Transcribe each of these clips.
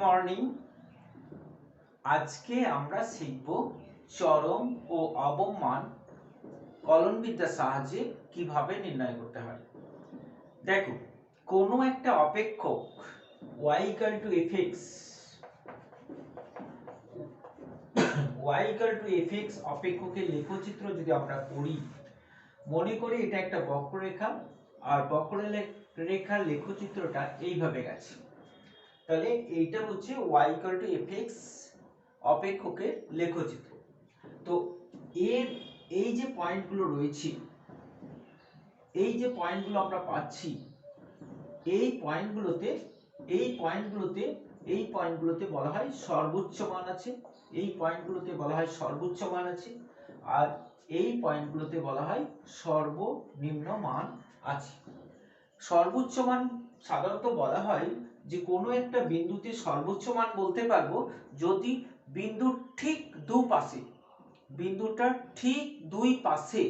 Morning. আজকে আমরা শিখব চরম ও অবম মান কলনবিদ্যার সাহায্যে কিভাবে নির্ণয় করতে হয়। দেখো, কোনো একটা অপেক্ষক y = fx অপেক্ষকের লেখচিত্র যদি আমরা করি, মনে করি এটা একটা বক্ররেখা আর বক্ররেখার লেখচিত্রটা এইভাবে গেছে, তাহলে এইটা হচ্ছে y = fx অপেক্ষকের লেখচিত্র। তো এর এই যে পয়েন্টগুলো রয়েছে, এই যে পয়েন্টগুলো আমরা পাচ্ছি, এই পয়েন্টগুলোতে বলা হয় সর্বোচ্চ মান আছে, এই পয়েন্টগুলোতে বলা হয় সর্বোচ্চ মান আছে, আর এই পয়েন্টগুলোতে বলা হয় সর্বনিম্ন মান আছে। সর্বোচ্চ মান সাধারণত বলা হয় যে কোনো একটা বিন্দুতে সর্বোচ্চ মান বলতে পারবো যদি বিন্দুর ঠিক বিন্দুটার ঠিক দুই পাশে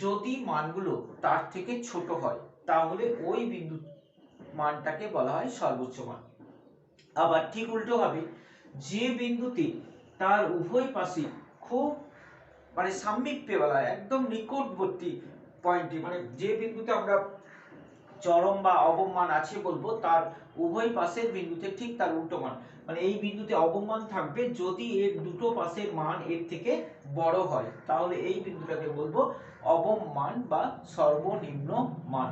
যদি মানগুলো তার থেকে ছোট হয়, তাহলে ওই বিন্দু মানটাকে বলা হয় সর্বোচ্চ মান। আবার ঠিক উল্টো ভাবে, যে বিন্দুতে তার উভয় পাশে খুব সামীপ্যে বলা হয়, একদম নিকটবর্তী পয়েন্টে, যে বিন্দুতে আমরা চরম বা অবম মান আছে বলবো, তার উভয় পাশের বিন্দুতে ঠিক তার উল্টো মান, এই বিন্দুতে অবম মান থাকবে যদি এর দুটো পাশের মান এর থেকে বড় হয়, তাহলে এই বিন্দুটাকে বলবো অবম মান বা সর্বনিম্ন মান।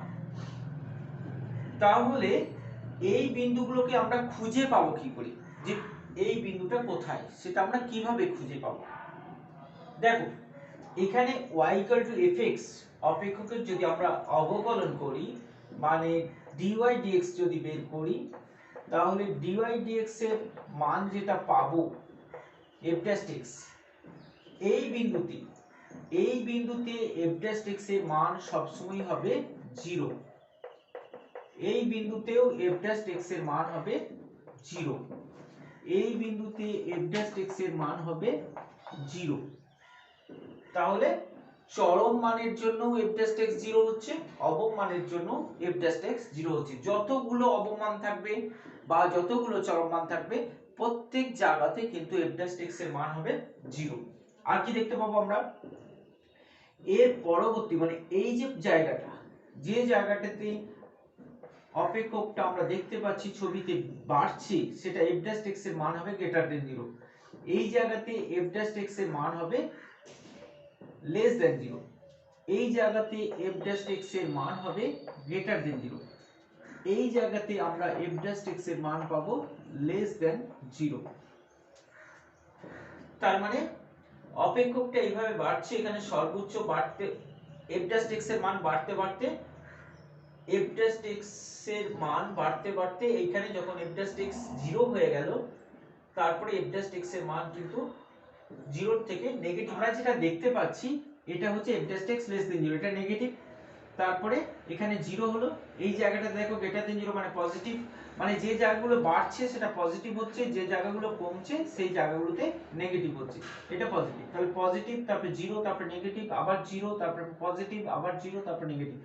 তাহলে এই বিন্দুগুলোকে আমরা খুঁজে পাবো কি করে, যে এই বিন্দুটা কোথায়, সেটা আমরা কিভাবে খুঁজে পাবো? দেখো, এখানে y = fx অপেক্ষকের যদি আমরা অবকলন করি, dy dx যদি বের করি, তাহলে dy dx এর মান যেটা পাবো f'(x), এই বিন্দুতে f'(x) এর মান সবসময় হবে 0, এই বিন্দুতেও f'(x) এর মান হবে 0, এই বিন্দুতে f'(x) এর মান হবে 0। তাহলে চরম মানের জন্য f'(x) 0 হচ্ছে, অবম মানের জন্য f'(x) 0 হচ্ছে। যতগুলো অবম মান থাকবে বা যতগুলো চরম মান থাকবে, প্রত্যেক জায়গাতে কিন্তু f'(x) এর মান হবে 0। আর কি দেখতে পাবো আমরা? এর পরবর্তী এই যে জায়গাটাতে অপেক্ষকটা আমরা দেখতে পাচ্ছি ছবিতে বাড়ছে, সেটা f'(x) এর মান হবে >0। এই জায়গাতে f'(x) এর মান হবে <0, এই জায়গাতে f'(x) এর মান হবে >0, এই জায়গাতে আমরা f'(x) এর মান পাবো <0। তার মানে অপেক্ষকটা এইভাবে বাড়ছে, এখানে সর্বোচ্চ বাড়তে f'(x) এর মান বাড়তে বাড়তে f'(x) এর মান বাড়তে বাড়তে এইখানে যখন f'(x) 0 হয়ে গেল, তারপরে f'(x) এর মান কিন্তু 0 থেকে নেগেটিভ, আমরা যেটা দেখতে পাচ্ছি এটা হচ্ছে f'(x) <0, এটা নেগেটিভ। তারপরে এখানে 0 হলো, এই জায়গাটা দেখো >0 মানে পজিটিভ, যে জায়গাগুলো বাড়ছে সেটা পজিটিভ হচ্ছে, যে জায়গাগুলো কমছে সেই জায়গাগুলোতে নেগেটিভ হচ্ছে, এটা পজিটিভ। তাহলে পজিটিভ, তারপরে 0, তারপরে নেগেটিভ, আবার 0, তারপরে পজিটিভ, আবার 0, তারপরে নেগেটিভ।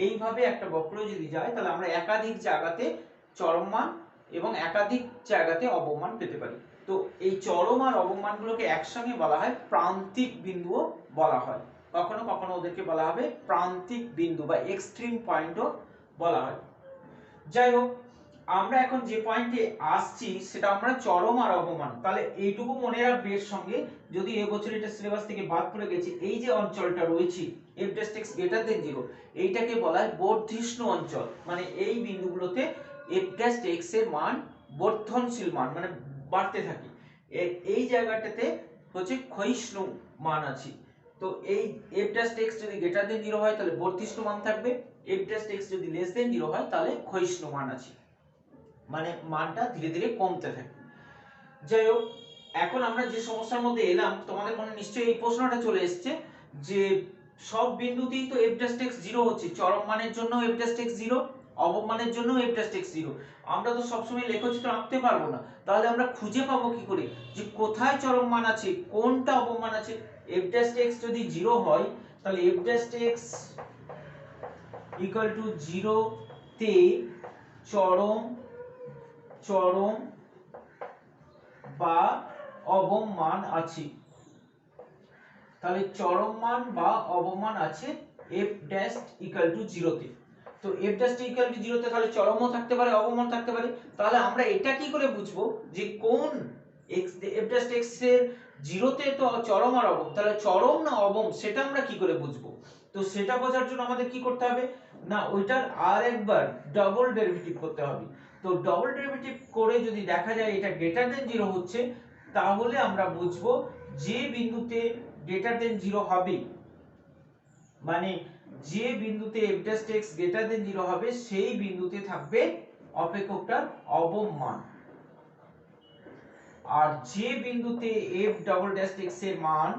এইভাবে একটা বক্র যদি যায়, তাহলে আমরা একাধিক জায়গাতে চরম মান এবং একাধিক জায়গাতে অবম মান পেতে পারি। তো এই চরম আর অবম মানগুলোকে একসঙ্গে বলা হয় প্রান্তিক বিন্দুও বলা হয়, কখনো কখনো ওদেরকে বলা হবে প্রান্তিক বিন্দু বা এক্সট্রিম পয়েন্টও বলা হয়। যাই হোক, আমরা এখন যে পয়েন্টে আসছি সেটা আমরা চরম আর অবম মান। তাহলে এইটুকু মনে রাখবে এর সঙ্গে, যদি এবছর এটা সিলেবাস থেকে বাদ পড়ে গেছে, এই যে অঞ্চলটা রয়েছে f'(x) <0, এইটাকে বলা হয় বর্ধিষ্ণু অঞ্চল। এই বিন্দুগুলোতে f'(x) এর মান বর্ধনশীল মান, বাড়তে থাকে। এই জায়গাটাতে হচ্ছে ক্ষয়িষ্ণু মান আছে। তো এই f'(x) যদি > 0 হয় তাহলে বর্ধিষ্ণু মান থাকবে, f'(x) যদি <0 হয় তাহলে ক্ষয়িষ্ণু মান আছে, মানটা ধীরে ধীরে কমতে থাকে। যাই হোক, এখন আমরা যে সমস্যার মধ্যে এলাম, তোমাদের মনে নিশ্চয়ই এই প্রশ্নটা চলে এসেছে যে সব বিন্দুতেই তো f'(x) 0 হচ্ছে, চরম মানের জন্য f'(x) 0, অবম মানের জন্য f'(x) 0। আমরা তো সবসময় লেখচিত্র আঁকতে পারবো না, তাহলে আমরা খুঁজে পাবো কি করে যে কোথায় চরম মান আছে, কোনটা অবম মান আছে? f'(x) যদি 0 হয়, তাহলে f'(x) = 0 তে চরম চরম বা অবম মান আছে। তাহলে চরম মান বা অবম মান আছে f ড্যাশ ইকুয়াল টু 0 তে। তো f ড্যাশ ইকুয়াল টু 0 তে তাহলে চরমও থাকতে পারে অবমও থাকতে পারে। তাহলে আমরা এটা কি করে বুঝবো যে কোন x f ড্যাশ x এর 0 তে তো চরম আর অবম, তাহলে চরম না অবম সেটা আমরা কি করে বুঝবো? তো সেটা বোঝার জন্য আমাদের কি করতে হবে না ওইটার আর একবার ডাবল ডেরিভেটিভ করতে হবে। তো ডাবল ডেরিভেটিভ করে যদি দেখা যায় এটা গ্রেটার দেন 0 হচ্ছে, তাহলে আমরা বুঝবো যে বিন্দুতে গ্রেটার দেন 0 হবে, মানে যে বিন্দুতে f dash x greater than 0 হবে সেই বিন্দুতে থাকবে অপেক্ষকটার অবম মান। আর যে বিন্দুতে f ডবল ড্যাশ x এর মান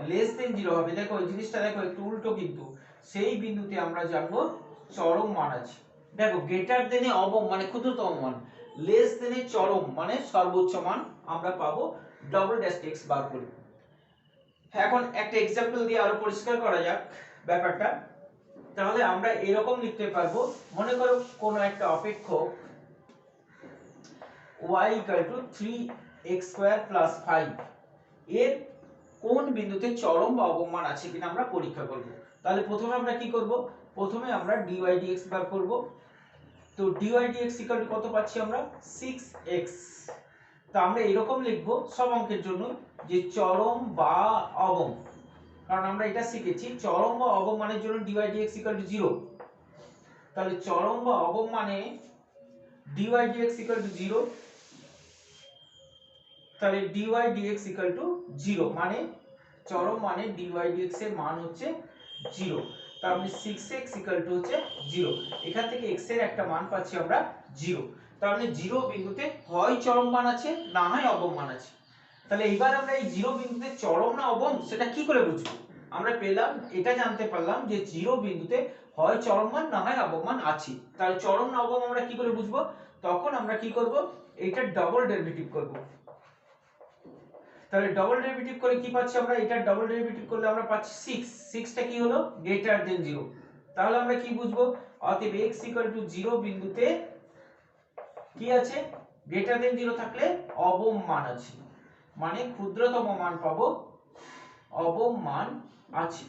লেস দেন 0 হবে, দেখো এই জিনিসটা দেখো একটু উল্টো, কিন্তু সেই বিন্দুতে আমরা জানবো চরম মান আছে। দেখো গ্রেটার দেনে অবম মানে ক্ষুদ্রতম মান, লেস দেনে চরম মানে সর্বোচ্চ মান আমরা পাবো ডবল ড্যাশ x বার করে। এখন একটা এক্সাম্পল দিয়ে আরো পরিষ্কার করা যাক ব্যাপারটা। তাহলে আমরা এরকম লিখতে পারবো, মনে করো কোন একটা অপেক্ষক y = 3x² + 5 এর কোন বিন্দুতে চরম বা অবম মান আছে কিনা আমরা পরীক্ষা করব। তাহলে প্রথমে আমরা কি করব, প্রথমে আমরা dy dx বার করব। তো dy dx = কত পাচ্ছি আমরা 6x। তো আমরা এরকম লিখব সব অঙ্কের জন্য যে চরম বা অবম, কারণ আমরা এটা শিখেছি চরম বা অবম মানের জন্য dy dx = 0। তাহলে চরম বা অবম মানে dy dx = 0। তাহলে dy dx = 0 মানে চরম মানে dy dx এর মান হচ্ছে 0। তার মানে 6x হচ্ছে 0। এখান থেকে x এর একটা মান পাচ্ছি আমরা 0। তার মানে 0 বিন্দুতে হয় চরম মান আছে না হয় অবম মান আছে। তাহলে এবার আমরা এই 0 বিন্দুতে চরম না অবম সেটা কি করে বুঝবো? আমরা পেলাম, এটা জানতে পারলাম যে 0 বিন্দুতে হয় চরম মান না হয় অবম মান আছে। তাহলে চরম না অবম আমরা কি করে বুঝবো? তখন আমরা কি করব, এটা ডাবল ডেরিভেটিভ করব। তাহলে ডাবল ডেরিভেটিভ করে কি পাচ্ছি আমরা, এটা ডাবল ডেরিভেটিভ করলে আমরা পাচ্ছি 6 টা কি হলো গ্রেটার দেন 0। তাহলে আমরা কি বুঝবো, অতএব x = 0 বিন্দুতে কি আছে গ্রেটার দেন 0 থাকলে অবম মান আছে, মানে ক্ষুদ্রতম মান পাবো অবম মান আছে।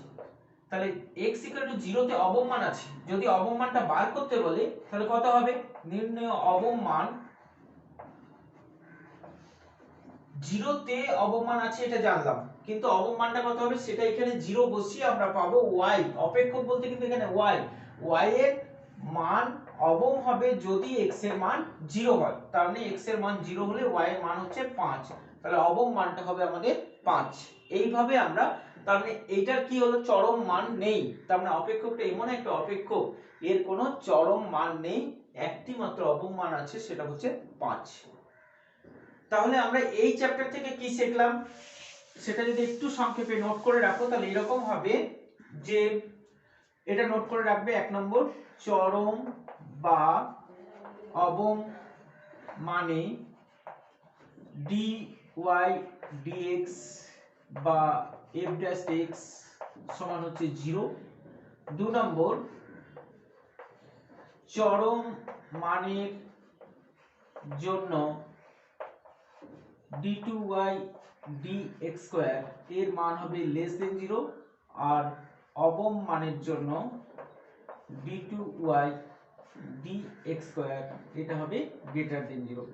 তাহলে x = 0 তে অবম মান আছে, যদি অবম মানটা বার করতে বলে তাহলে কত হবে, নির্ণয় অবম মান 0 তে অবম মান আছে এটা জানলাম, কিন্তু অবম মানটা কত হবে সেটা এখানে 0 বসিয়ে আমরা পাবো y। অপেক্ষক বলতে কিন্তু এখানে y এর মান অবম হবে যদি x এর মান 0 হয়। তার মানে x এর মান 0 হলে y এর মান হচ্ছে 5, তাহলে অবম মানটা হবে আমাদের 5। এইভাবে আমরা, তার মানে এইটার কি হলো চরম মান নেই, তার মানে অপেক্ষকটা এমন একটা অপেক্ষক এর কোনো চরম মান নেই, একটি মাত্র অবম মান আছে সেটা হচ্ছে 5। তাহলে আমরা এই চ্যাপ্টার থেকে কি শিখলাম সেটা যদি একটু সংক্ষেপে নোট করে রাখো তাহলে এরকম হবে যে, এটা নোট করে রাখবে 1 নম্বর, চরম বা অবম মানে dy dx বা f'(x) সমান হচ্ছে 0। 2 নম্বর, চরম মানের জন্য d2y dx² এর মান হবে লেস দেন 0, আর অবম মানের জন্য d2y dx² এটা হবে গ্রেটার দেন 0।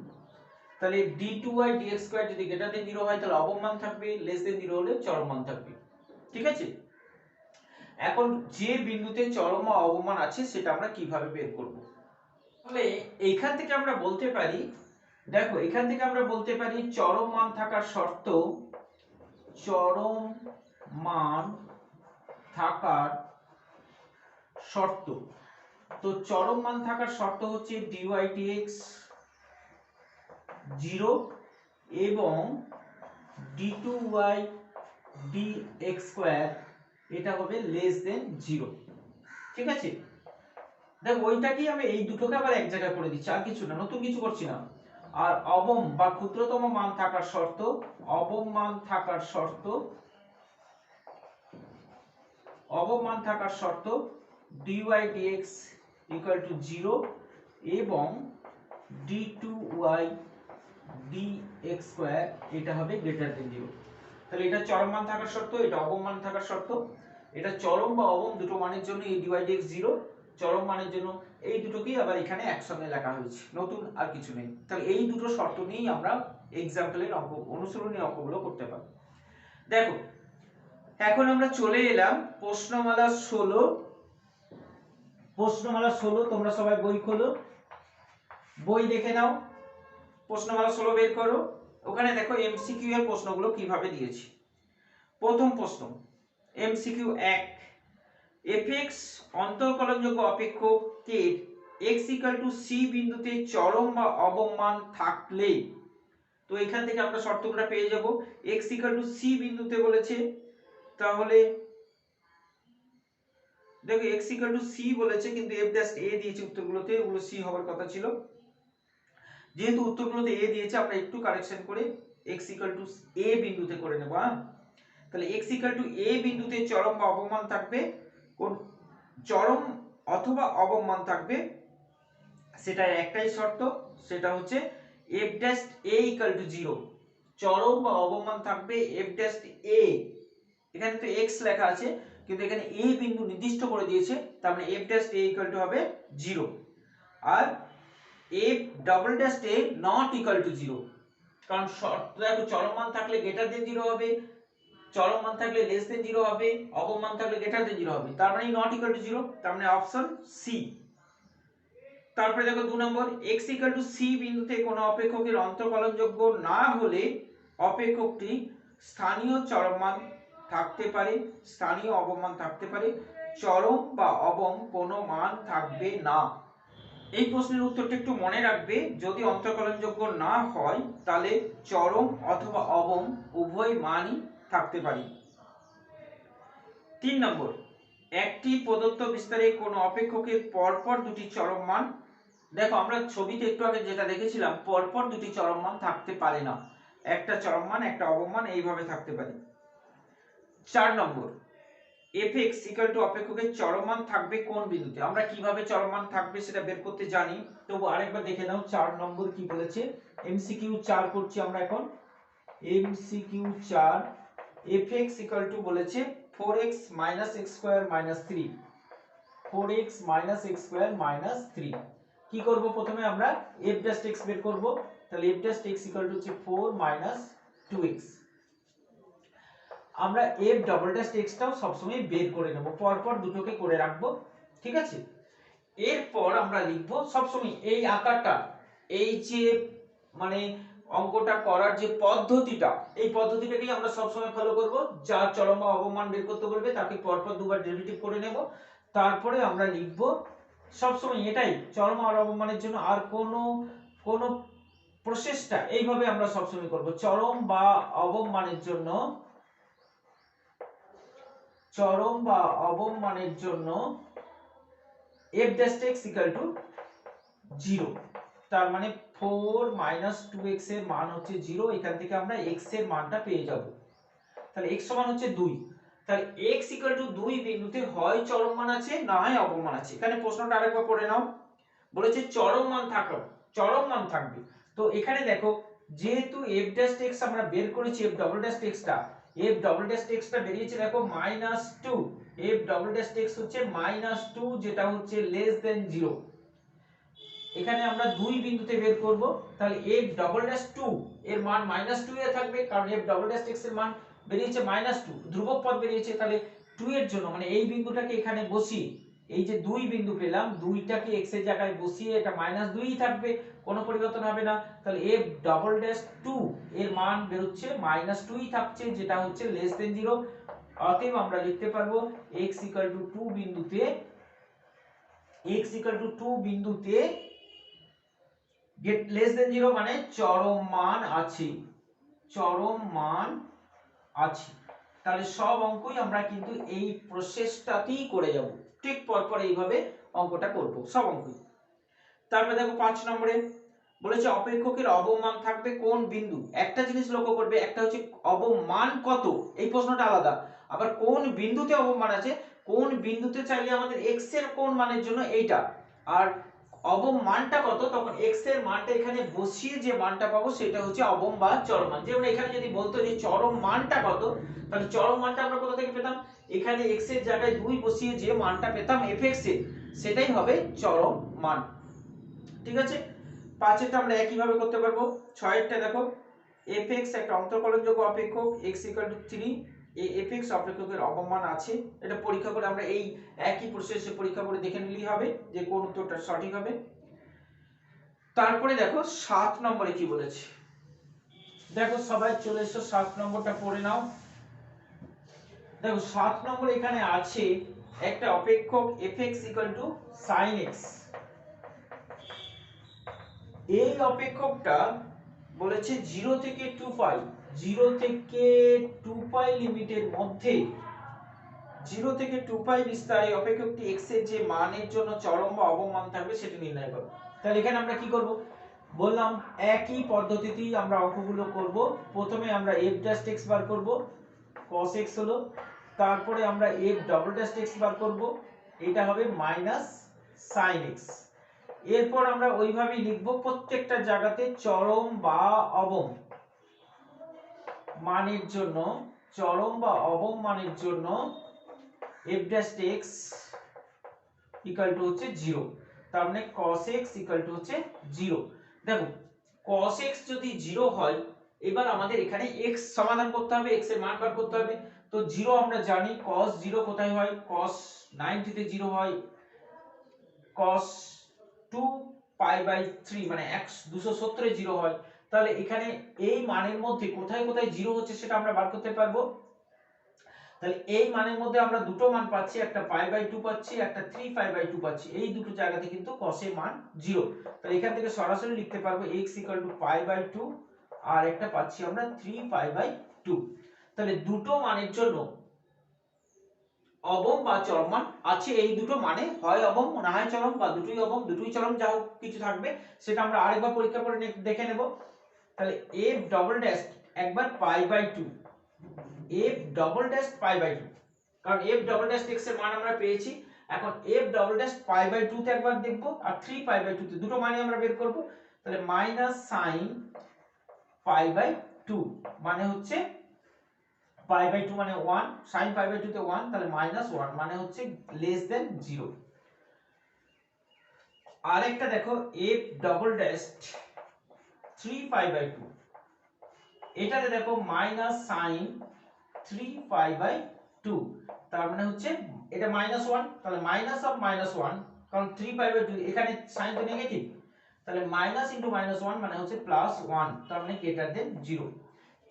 তাহলে d2y dx² যদি গ্রেটার দেন 0 হয় তাহলে অবম মান থাকবে, লেস দেন 0 হলে চরম মান থাকবে। ঠিক আছে, এখন যে বিন্দুতে চরম বা অবম মান আছে সেটা আমরা কিভাবে বের করব? তাহলে এইখান থেকে আমরা বলতে পারি, দেখো এখান থেকে আমরা বলতে পারি চরম মান থাকার শর্ত, চরম মান থাকার শর্ত। তো চরম মান থাকার শর্ত হচ্ছে dy dx 0 এবং d2y dx² এটা হবে লেস দেন 0। ঠিক আছে, দেখো ওইটাকেই আমি এই দুটোকে আবার এক জায়গায় করে দিচ্ছি, আর কিছু না, নতুন কিছু করছি না। আর অবম বা ক্ষুদ্রতম মান থাকার শর্ত, অবম মান থাকার শর্ত, অবম মান থাকার শর্ত dy dx = 0 এবং d2y dx স্কয়ার এটা হবে গ্রেটার দেন 0। তাহলে এটা চরম মান থাকার শর্ত, এটা অবম মান থাকার শর্ত। এটা চরম বা অবম দুটো মানের জন্য এই dy dx 0, চরম মানের জন্য এই দুটোকেই আবার এখানে একসঙ্গে লেখা হয়েছে, নতুন আর কিছু নেই। তাহলে এই দুটো শর্ত নিয়েই আমরা এক্সাম্পলের অঙ্ক, অনুসরণী অঙ্কগুলো করতে পারি। দেখো এখন আমরা চলে এলাম প্রশ্নমালা 16। প্রশ্নমালা 16 তোমরা সবাই বই খোলো, বই দেখে নাও, প্রশ্নমালা 16 বের করো। ওখানে দেখো এমসিকিউ এর প্রশ্নগুলো কিভাবে দিয়েছি। প্রথম প্রশ্ন এমসিকিউ 1, এফএক্স অন্তরকলনযোগ্য অপেক্ষকের x = c বিন্দুতে চরম বা অবম মান থাকলে, তো এখান থেকে আমরা শর্তগুলো পেয়ে যাব। x = c বিন্দুতে বলেছে, তাহলে দেখো x = c বলেছে কিন্তু f ড্যাশ a দিয়েছে উত্তরগুলোতে, ওগুলো c হওয়ার কথা ছিল। যেহেতু উত্তরগুলোতে a দিয়েছে আমরা একটু কারেকশন করে x = a বিন্দুতে করে নেব। তাহলে x = a বিন্দুতে চরম বা অবম মান থাকবে, কোন চরম অথবা অবম মান থাকবে সেটার একটাই শর্ত, সেটা হচ্ছে f ড্যাশ a = 0। চরম বা অবম মান থাকবে f ড্যাশ a, এখানে তো x লেখা আছে কিন্তু এখানে a বিন্দু নির্দিষ্ট করে দিয়েছে, তার মানে f ড্যাশ a = হবে 0। আর f double dash a not equal to 0, কারণ শর্ত দেখো চরম মান থাকলে গ্রেটার দেন 0 হবে, চরম মান থাকলে লেস দেন 0 হবে, অবম মান থাকলে গ্রেটার দেন 0 হবে, তার মানে নট ইকুয়াল টু 0, তার মানে অপশন সি। তারপরে দেখো 2 নম্বর, x = c বিন্দুতে কোনো অপেক্ষকের অন্তর্কলনযোগ্য না হলে অপেক্ষকটি স্থানীয় চরম মান থাকতে পারে, স্থানীয় অবম মান থাকতে পারে, চরম বা অবম কোনো মান থাকবে না। এই প্রশ্নের উত্তরটা একটু মনে রাখবে, যদি অন্তর্কলনযোগ্য না হয় তাহলে চরম অথবা অবম উভয় মানই থাকতে পারে। 3 নম্বর, একটি প্রদত্ত বিস্তারে কোনো অপেক্ষকের পরপর দুটি চরম মান, দেখো আমরা ছবিতে একটু আগে যেটা দেখেছিলাম পরপর দুটি চরম মান থাকতে পারে না, একটা চরম মান একটা অবম মান এইভাবে থাকতে পারে। 4 নম্বর, fx = অপেক্ষকের চরম মান থাকবে কোন বিন্দুতে, আমরা কিভাবে চরম মান থাকবে সেটা বের করতে জানি, তবু আরেকবার দেখে নাও 4 নম্বর কি বলেছে। এমসিকিউ 4 করছি আমরা এখন। এমসিকিউ 4, fx = বলেছে 4x - x² - 3, 4x - x² - 3। কি করব, প্রথমে আমরা f ড্যাশ x বের করব, তাহলে f ড্যাশ x = হচ্ছে 4 - 2x। আমরা f ডাবল ড্যাশ x টাও সবসময় বের করে নেব, পরপর দুটোকে করে রাখবো, ঠিক আছে। এরপর আমরা লিখব সবসময় এই আকারটা, এই যে মানে অঙ্কটা করার যে পদ্ধতিটা, এই পদ্ধতিটাকেই আমরা সবসময় ফলো করব। যা চরম বা অবম মান বের করতে বলবে তাকে পরপর দুবার ডেরিভেটিভ করে নেব, তারপরে আমরা লিখব সবসময় এটাই চরম আর অবম মানের জন্য। আর কোন প্রসেসটা এইভাবে আমরা সবসময় করব, চরম বা অবম মানের জন্য, চরম বা অবম মানের জন্য f ড্যাশ x = 0, তার মানে 4 - 2x এর মান হচ্ছে 0, এখান থেকে আমরা x এর মানটা পেয়ে যাব। তাহলে x সমান হচ্ছে 2, তাহলে x = 2 বিন্দুতে হয় চরম মান আছে না হয় অবম মান আছে। এখানে প্রশ্নটা আরেকবার পড়ে নাও, বলেছে চরম মান থাকবে, চরম মান থাকবে। তো এখানে দেখো যেহেতু f ড্যাশ x আমরা বের করেছি f ডাবল ড্যাশ x টা, f ডাবল ড্যাশ x টা বেরিয়েছে দেখো -2, f ডাবল ড্যাশ x হচ্ছে -2 যেটা হচ্ছে লেস দেন 0। এখানে আমরা দুই বিন্দুতে বের করব, তাহলে f ডাবল ড্যাশ 2 এর মান -2 এ থাকবে, কারণ f ডাবল ড্যাশ x এর মান বেরিয়েছে -2, ধ্রুবক পদ বেরিয়েছে, তাহলে 2 এর জন্য মানে এই বিন্দুটাকে এখানে বসিয়ে, এই যে দুই বিন্দু পেলাম, দুইটাকে x এর জায়গায় বসিয়ে এটা -2ই থাকবে, কোনো পরিবর্তন হবে না। তাহলে f ডাবল ড্যাশ 2 এর মান বের হচ্ছে -2ই থাকছে, যেটা হচ্ছে লেস দেন 0। অতএব আমরা লিখতে পারবো x = 2 বিন্দুতে, x = 2 বিন্দুতে গেট লেস দেন 0 মানে চরম মান আছে, চরম মান আছে। তাহলে সব অঙ্কই আমরা কিন্তু এই প্রসেসটাতেই করে যাব, ঠিক পরপর এইভাবে অঙ্কটা করব সব অঙ্কই। তারপরে দেখো 5 নম্বরে বলেছে অপেক্ষকের অবম মান থাকবে কোন বিন্দু। একটা জিনিস লক্ষ্য করবে, একটা হচ্ছে অবম মান কত, এই প্রশ্নটা আলাদা, আবার কোন বিন্দুতে অবম মান আছে, কোন বিন্দুতে চাইলে আমাদের x এর কোন মানের জন্য এইটা, আর অবম মানটা কত, তখন x এর মানটা এখানে বসিয়ে যে মানটা পাবো সেটা হচ্ছে অবম বা চরম মান। যেমন এখানে যদি বলতো যে চরম মানটা কত, তাহলে চরম মানটা আমরা কোথা থেকে পেতাম, এখানে x এর জায়গায় 2 বসিয়ে যে মানটা পেতাম fx এর, সেটাই হবে চরম মান। ঠিক আছে, 5 এরটা আমরা একই ভাবে করতে পারবো। 6 এরটা দেখো, fx একটা অন্তরকলনযোগ্য অপেক্ষক x 3, এই fx অপেক্ষকের অবম মান আছে। এটা পরীক্ষা করে আমরা এই একই প্রসেসে পরীক্ষা করে দেখে নিলেই হবে যে কোন উত্তরটা সঠিক হবে। তারপরে দেখো 7 নম্বরে কি বলেছে, দেখো সবাই চলে এসো 7 নম্বরটা পড়ে নাও। দেখো 7 নম্বরে এখানে আছে একটা অপেক্ষক fx sin x। এই অপেক্ষকটা বলেছে 0 থেকে 2 পাই, 0 থেকে 2 পাই লিমিটের মধ্যে 0 থেকে 2 পাই বিস্তারে অপেক্ষকটি x এর যে মানের জন্য চরম বা অবম মান থাকবে সেটা নির্ণয় করো। তাহলে এখানে আমরা কি করব, বললাম একই পদ্ধতিতেই আমরা অঙ্কগুলো করব। প্রথমে আমরা f'(x) বার করব, cos x হলো, তারপরে আমরা f'(x) বার করব, এটা হবে sin x। এরপর আমরা ওইভাবেই লিখব প্রত্যেকটা জায়গাতে চরম বা অবম মানের জন্য, চরম বা অবম মানের জন্য f'(x) হচ্ছে 0, তার মানে cos x হচ্ছে 0। দেখো cos x যদি 0 হয়, এবার আমাদের এখানে x সমাধান করতে হবে, x এর মান বার করতে হবে। তো 0 আমরা জানি, cos 0 কোথায় হয়, cos 90 তে 0 হয়, cos 2 π/3 মানে 270 এ 0 হয়। তাহলে এখানে এই মানের মধ্যে কোথায় কোথায় 0 হচ্ছে সেটা আমরা বার করতে পারবো। তাহলে এই মানের মধ্যে আমরা দুটো মান পাচ্ছি, একটা π/2 পাচ্ছি, একটা 3 π/2 পাচ্ছি। এই দুটো জায়গাতে কিন্তু cos এর মান 0। তাহলে এখান থেকে সরাসরি লিখতে পারবো x π/2 আর একটা পাচ্ছি আমরা 3 π/2। তাহলে দুটো মানের জন্য অবম বা চরম মান আছে, এই দুটো মানে হয় অবম না হয় চরম, বা দুটোই অবম দুটোই চরম, যা কিছু থাকবে সেটা আমরা আরেকবার পরীক্ষা করে দেখে নেব। তাহলে f' একবার π/2, f' π/2, কারণ f'(x) এর মান আমরা পেয়েছি। এখন f' π/2 তে একবার দেখব আর 3 π/2 তে, দুটো মানে আমরা বের করব। তাহলে sin π/2 মানে হচ্ছে π/2 মানে 1, sin π/2 তে 1, তাহলে -1 মানে হচ্ছে <0। আরেকটা দেখো f'(3 π/2), এটাতে দেখো sin 3 π/2, তার মানে হচ্ছে এটা -1, তাহলে -1, কারণ 3 π/2 এখানে সাইন তো নেগেটিভ, তাহলে মাইনাস ইনটু -1 মানে হচ্ছে +1, তার মানে > 0।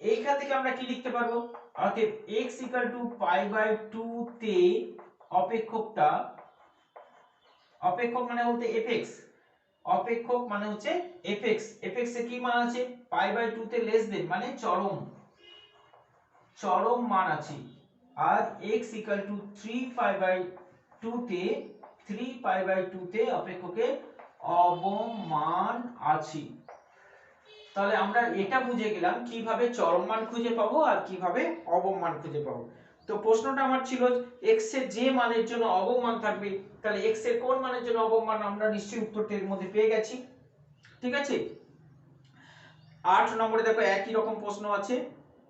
এইখান থেকে আমরা কি লিখতে পারবো, অতএব x π/2 তে অপেক্ষকটা, অপেক্ষক মানে বলতে fx, অপেক্ষক মানে হচ্ছে fx, fx এর কি মান আছে, π/2 তে লেস দেন মানে চরম, চরম মান আছে। আর x 3 π/2 তে, 3 π/2 তে অপেক্ষকের অবম মান আছে। তাহলে আমরা এটা বুঝে গেলাম কিভাবে চরম মান খুঁজে পাবো আর কিভাবে অবম মান খুঁজে পাবো। তো প্রশ্নটা আমার ছিল x এর যে মানের জন্য অবম মান থাকবে, তাহলে x এর কোন মানের জন্য অবম মান, আমরা নিশ্চয়ই উত্তরটা এর মধ্যে পেয়ে গেছি। ঠিক আছে, 8 নম্বরে দেখো একই রকম প্রশ্ন আছে।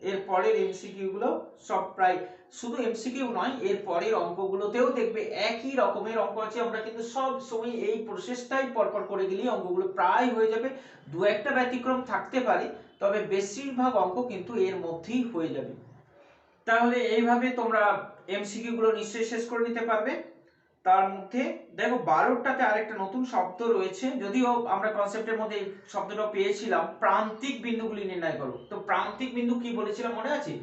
এর পরের এমসিকিউ গুলো সব প্রায়, শুধু এমসিকিউ নয়, এর পরের অঙ্কগুলোতেও দেখবে একই রকমের অঙ্ক আছে। আমরা কিন্তু সব সময় এই প্রসেসটাই পরপর করে গেলেই অঙ্কগুলো প্রায় হয়ে যাবে, দু একটা ব্যতিক্রম থাকতে পারে, তবে বেশিরভাগ অঙ্ক কিন্তু এর মধ্যেই হয়ে যাবে। তাহলে এইভাবে তোমরা এমসিকিউ গুলো নিশ্চয়ই শেষ করে নিতে পারবে। তার মধ্যে দেখো 12টাতে আরেকটা নতুন শব্দ রয়েছে, যদিও আমরা কনসেপ্টের মধ্যে এই শব্দটা পেয়েছিলাম, প্রান্তিক বিন্দুগুলি নির্ণয় করো। তো প্রান্তিক বিন্দু কি বলেছিলাম মনে আছে,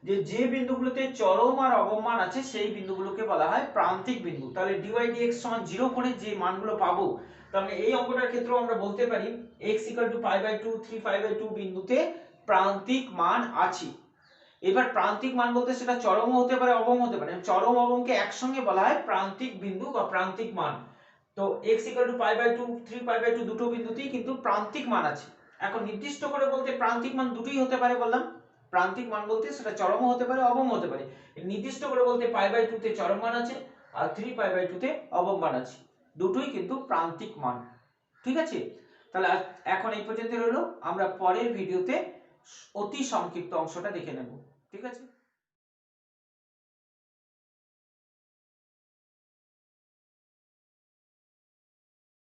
যে যে বিন্দুগুলোতে চরম আর অবম মান আছে সেই বিন্দুগুলোকে বলা হয় প্রান্তিক বিন্দু। তাহলে dy dx সমান 0 করে যে মানগুলো পাবো, তার মানে এই অঙ্কটার ক্ষেত্রেও আমরা বলতে পারি x π/2 3 π/2 বিন্দুতে প্রান্তিক মান আছে। এবার প্রান্তিক মান বলতে সেটা চরম হতে পারে অবম হতে পারে, চরম অবমকে একসঙ্গে বলা হয় প্রান্তিক বিন্দু বা প্রান্তিক মান। তো x π/2 3 π/2 দুটো বিন্দুতেই কিন্তু প্রান্তিক মান আছে। এখন নির্দিষ্ট করে বলতে প্রান্তিক মান দুটোই হতে পারে বললাম, প্রান্তিক মান বলতে সেটা চরম হতে পারে অবম হতে পারে। নির্দিষ্ট করে বলতে π/2 তে চরম মান আছে আর 3 π/2 তে অবম মান আছে, দুটোই কিন্তু প্রান্তিক মান। ঠিক আছে, তাহলে এখন এই পর্যন্ত রইলো, আমরা পরের ভিডিওতে অতি সংক্ষিপ্ত অংশটা দেখে নেব। ঠিক আছে।